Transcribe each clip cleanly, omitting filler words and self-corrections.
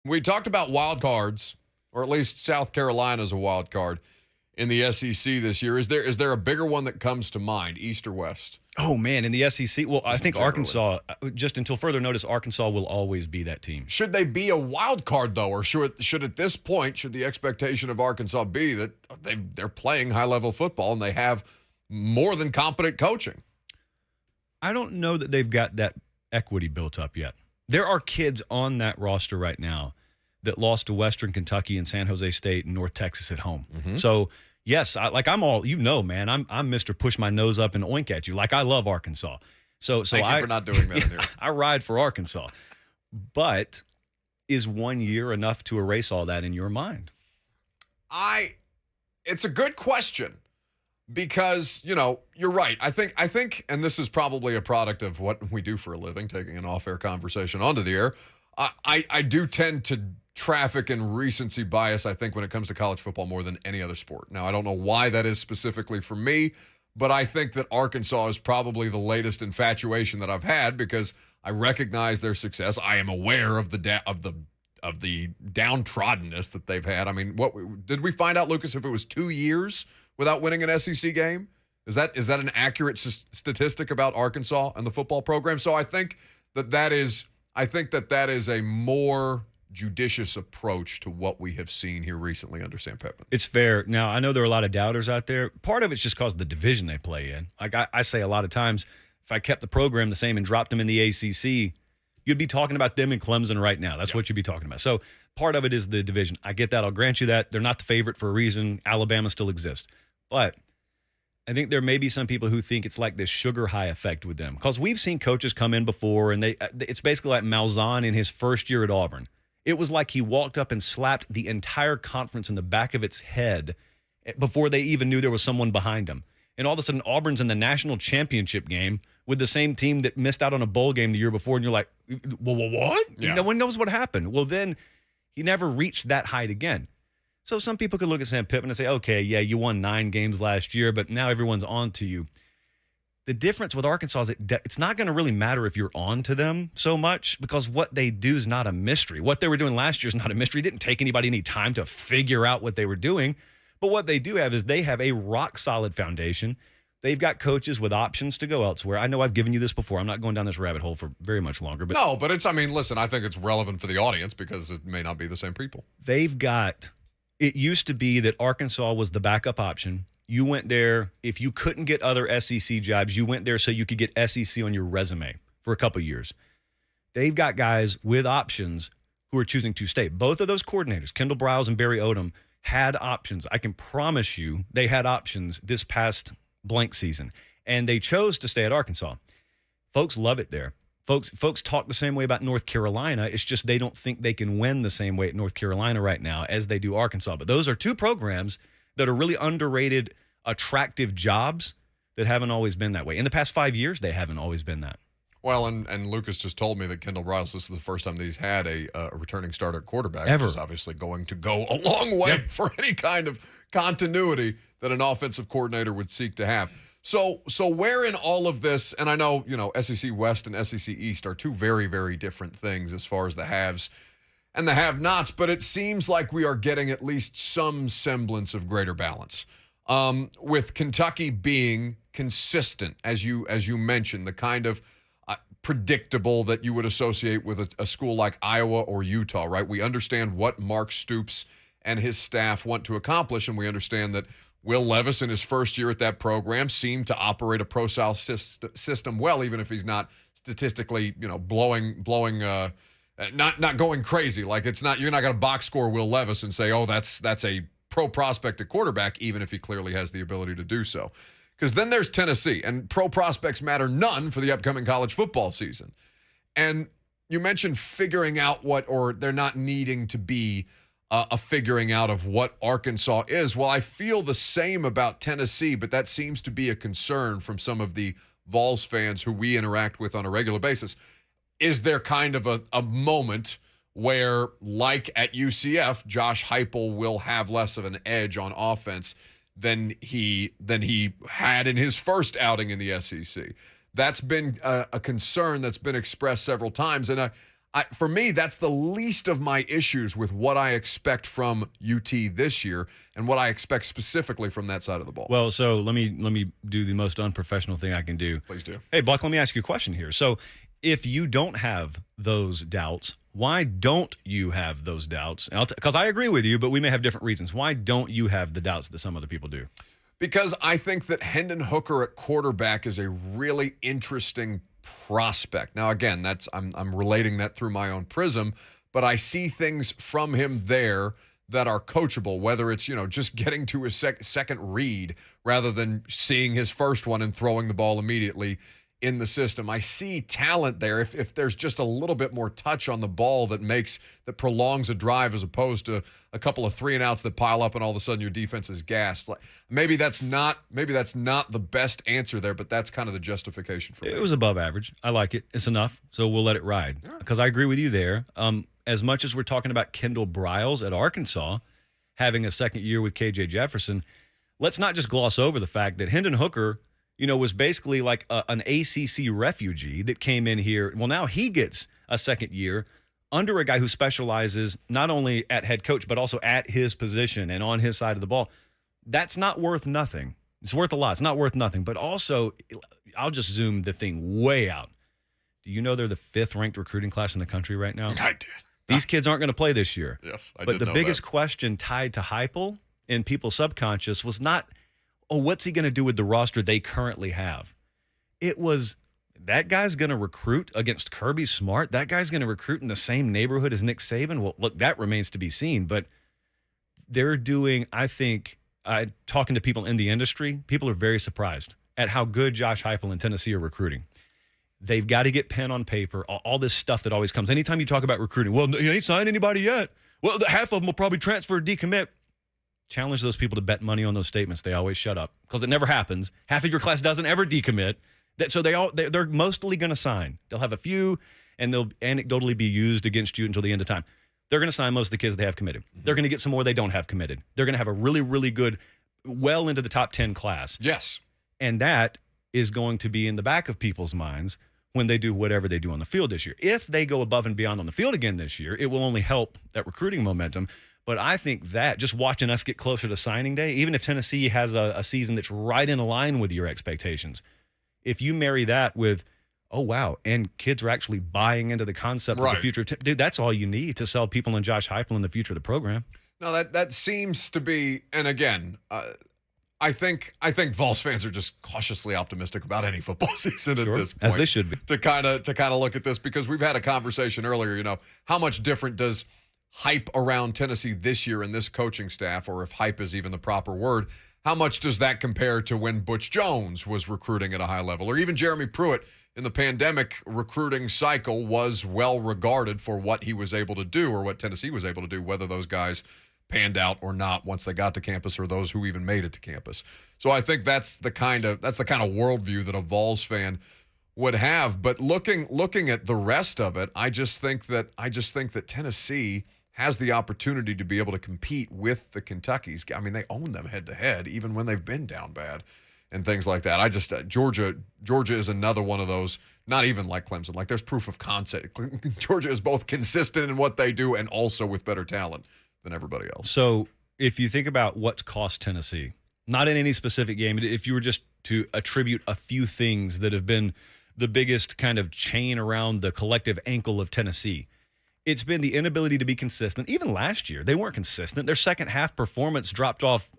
We talked about wild cards, or at least South Carolina's a wild card in the SEC this year. Is there a bigger one that comes to mind, East or West? Oh, man, in the SEC? Well, I Just think generally. Arkansas, just until further notice, Arkansas will always be that team. Should they be a wild card, though, or should at this point, should the expectation of Arkansas be that they're playing high-level football and they have more than competent coaching? I don't know that they've got that equity built up yet. There are kids on that roster right now that lost to Western Kentucky and San Jose State and North Texas at home. Mm-hmm. So, yes, I'm all, man, I'm Mr. Push my nose up and oink at you. Like, I love Arkansas. So Thank you for not doing that in here. I ride for Arkansas. But is 1 year enough to erase all that in your mind? It's a good question. Because, you're right. I think, and this is probably a product of what we do for a living, taking an off-air conversation onto the air. I do tend to traffic in recency bias, I think, when it comes to college football more than any other sport. Now, I don't know why that is specifically for me, but I think that Arkansas is probably the latest infatuation that I've had because I recognize their success. I am aware of the downtroddenness that they've had. I mean, what did we find out, Lucas, if it was 2 years without winning an SEC game? Is that an accurate statistic about Arkansas and the football program? So I think that is a more judicious approach to what we have seen here recently under Sam Pittman. It's fair. Now, I know there are a lot of doubters out there. Part of it's just because of the division they play in. Like I say a lot of times, if I kept the program the same and dropped them in the ACC, you'd be talking about them in Clemson right now. That's what you'd be talking about. So part of it is the division. I get that. I'll grant you that. They're not the favorite for a reason. Alabama still exists. But I think there may be some people who think it's like this sugar high effect with them because we've seen coaches come in before, and it's basically like Malzahn in his first year at Auburn. It was like he walked up and slapped the entire conference in the back of its head before they even knew there was someone behind him. And all of a sudden, Auburn's in the national championship game with the same team that missed out on a bowl game the year before, and you're like, well, what? Yeah. No one knows what happened. Well, then he never reached that height again. So some people could look at Sam Pittman and say, okay, yeah, you won 9 games last year, but now everyone's on to you. The difference with Arkansas is it's not going to really matter if you're on to them so much because what they do is not a mystery. What they were doing last year is not a mystery. It didn't take anybody any time to figure out what they were doing. But what they do have is they have a rock-solid foundation. They've got coaches with options to go elsewhere. I know I've given you this before. I'm not going down this rabbit hole for very much longer. But no, but listen, I think it's relevant for the audience because it may not be the same people. It used to be that Arkansas was the backup option. You went there. If you couldn't get other SEC jobs, you went there so you could get SEC on your resume for a couple years. They've got guys with options who are choosing to stay. Both of those coordinators, Kendall Briles and Barry Odom, had options. I can promise you they had options this past blank season, and they chose to stay at Arkansas. Folks love it there. Folks talk the same way about North Carolina. It's just they don't think they can win the same way at North Carolina right now as they do Arkansas. But those are two programs that are really underrated, attractive jobs that haven't always been that way. In the past 5 years, they haven't always been that. Well, and Lucas just told me that Kendall Briles, this is the first time that he's had a returning starter at quarterback, Ever. which is obviously going to go a long way for any kind of continuity that an offensive coordinator would seek to have. So where in all of this, and I know, SEC West and SEC East are two very, very different things as far as the haves and the have-nots, but it seems like we are getting at least some semblance of greater balance. With Kentucky being consistent, as you mentioned, the kind of predictable that you would associate with a school like Iowa or Utah, right? We understand what Mark Stoops and his staff want to accomplish, and we understand that Will Levis in his first year at that program seemed to operate a pro-style system well, even if he's not statistically, blowing, not going crazy. Like you're not going to box score Will Levis and say, oh, that's a pro prospect at quarterback, even if he clearly has the ability to do so. Because then there's Tennessee, and pro prospects matter none for the upcoming college football season. And you mentioned figuring out or they're not needing to be a figuring out of what Arkansas is. Well, I feel the same about Tennessee, but that seems to be a concern from some of the Vols fans who we interact with on a regular basis. Is there kind of a moment where, like at UCF, Josh Heupel will have less of an edge on offense than he had in his first outing in the SEC? That's been a concern that's been expressed several times, and For me, that's the least of my issues with what I expect from UT this year and what I expect specifically from that side of the ball. Well, so let me do the most unprofessional thing I can do. Please do. Hey, Buck, let me ask you a question here. So if you don't have those doubts, why don't you have those doubts? Because I agree with you, but we may have different reasons. Why don't you have the doubts that some other people do? Because I think that Hendon Hooker at quarterback is a really interesting prospect. Now, again, I'm relating that through my own prism, but I see things from him there that are coachable, whether it's, just getting to his second read rather than seeing his first one and throwing the ball immediately in the system. I see talent there if there's just a little bit more touch on the ball that prolongs a drive as opposed to a couple of 3-and-outs that pile up and all of a sudden your defense is gassed. Maybe that's not the best answer there, but that's kind of the justification for me. It was above average. I like it. It's enough, so we'll let it ride. Because I agree with you there. As much as we're talking about Kendall Briles at Arkansas having a second year with KJ Jefferson, let's not just gloss over the fact that Hendon Hooker was basically like an ACC refugee that came in here. Well, now he gets a second year under a guy who specializes not only at head coach, but also at his position and on his side of the ball. That's not worth nothing. It's worth a lot. It's not worth nothing. But also, I'll just zoom the thing way out. Do you know they're the 5th-ranked recruiting class in the country right now? I did. These kids aren't going to play this year. Yes, I did But the know biggest that. question tied to Heupel in people's subconscious was not, what's he going to do with the roster they currently have? It was, that guy's going to recruit against Kirby Smart. That guy's going to recruit in the same neighborhood as Nick Saban. Well, look, that remains to be seen. But they're doing, I think, talking to people in the industry, people are very surprised at how good Josh Heupel and Tennessee are recruiting. They've got to get pen on paper, all this stuff that always comes. Anytime you talk about recruiting, well, he ain't signed anybody yet. Well, half of them will probably transfer or decommit. Challenge those people to bet money on those statements. They always shut up because it never happens. Half of your class doesn't ever decommit. So they're mostly going to sign. They'll have a few, and they'll anecdotally be used against you until the end of time. They're going to sign most of the kids they have committed. They're going to get some more they don't have committed. They're going to have a really, really good, well into the top 10 class. Yes. And that is going to be in the back of people's minds when they do whatever they do on the field this year. If they go above and beyond on the field again this year, it will only help that recruiting momentum. But I think that just watching us get closer to signing day, even if Tennessee has a season that's right in line with your expectations, if you marry that with, oh, wow, and kids are actually buying into the concept of the future, dude, that's all you need to sell people on Josh Heupel in the future of the program. No, that seems to be, and again, I think Vols fans are just cautiously optimistic about any football season at this point. As they should be. To kind of look at this, because we've had a conversation earlier, how much different does hype around Tennessee this year and this coaching staff, or if hype is even the proper word, how much does that compare to when Butch Jones was recruiting at a high level, or even Jeremy Pruitt in the pandemic recruiting cycle was well regarded for what he was able to do, or what Tennessee was able to do, whether those guys panned out or not once they got to campus, or those who even made it to campus. So I think that's the kind of worldview that a Vols fan would have. But looking at the rest of it, I just think that Tennessee has the opportunity to be able to compete with the Kentuckys. I mean, they own them head to head, even when they've been down bad and things like that. I just Georgia is another one of those. Not even like Clemson. Like, there's proof of concept. Georgia is both consistent in what they do and also with better talent than everybody else. So if you think about what's cost Tennessee, not in any specific game, if you were just to attribute a few things that have been the biggest kind of chain around the collective ankle of Tennessee, it's been the inability to be consistent. Even last year, they weren't consistent. Their second half performance dropped off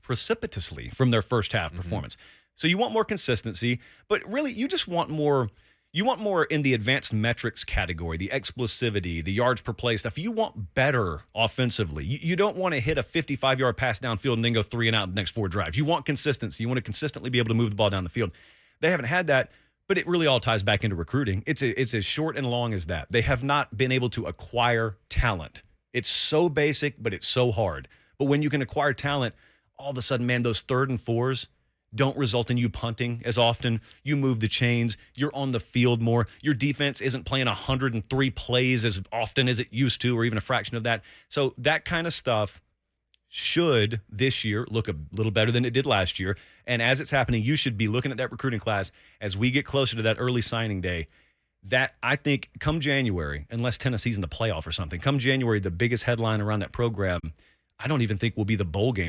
precipitously from their first half performance. So you want more consistency, but really you just want more. You want more in the advanced metrics category, the explosivity, the yards per play stuff. You want better offensively. You don't want to hit a 55-yard pass downfield and then go 3-and-out in the next 4 drives. You want consistency. You want to consistently be able to move the ball down the field. They haven't had that, but it really all ties back into recruiting. It's as short and long as that. They have not been able to acquire talent. It's so basic, but it's so hard. But when you can acquire talent, all of a sudden, man, those 3rd and 4s don't result in you punting as often. You move the chains. You're on the field more. Your defense isn't playing 103 plays as often as it used to, or even a fraction of that. So that kind of stuff should this year look a little better than it did last year. And as it's happening, you should be looking at that recruiting class as we get closer to that early signing day. that I think come January, unless Tennessee's in the playoff or something, come January, the biggest headline around that program, I don't even think will be the bowl game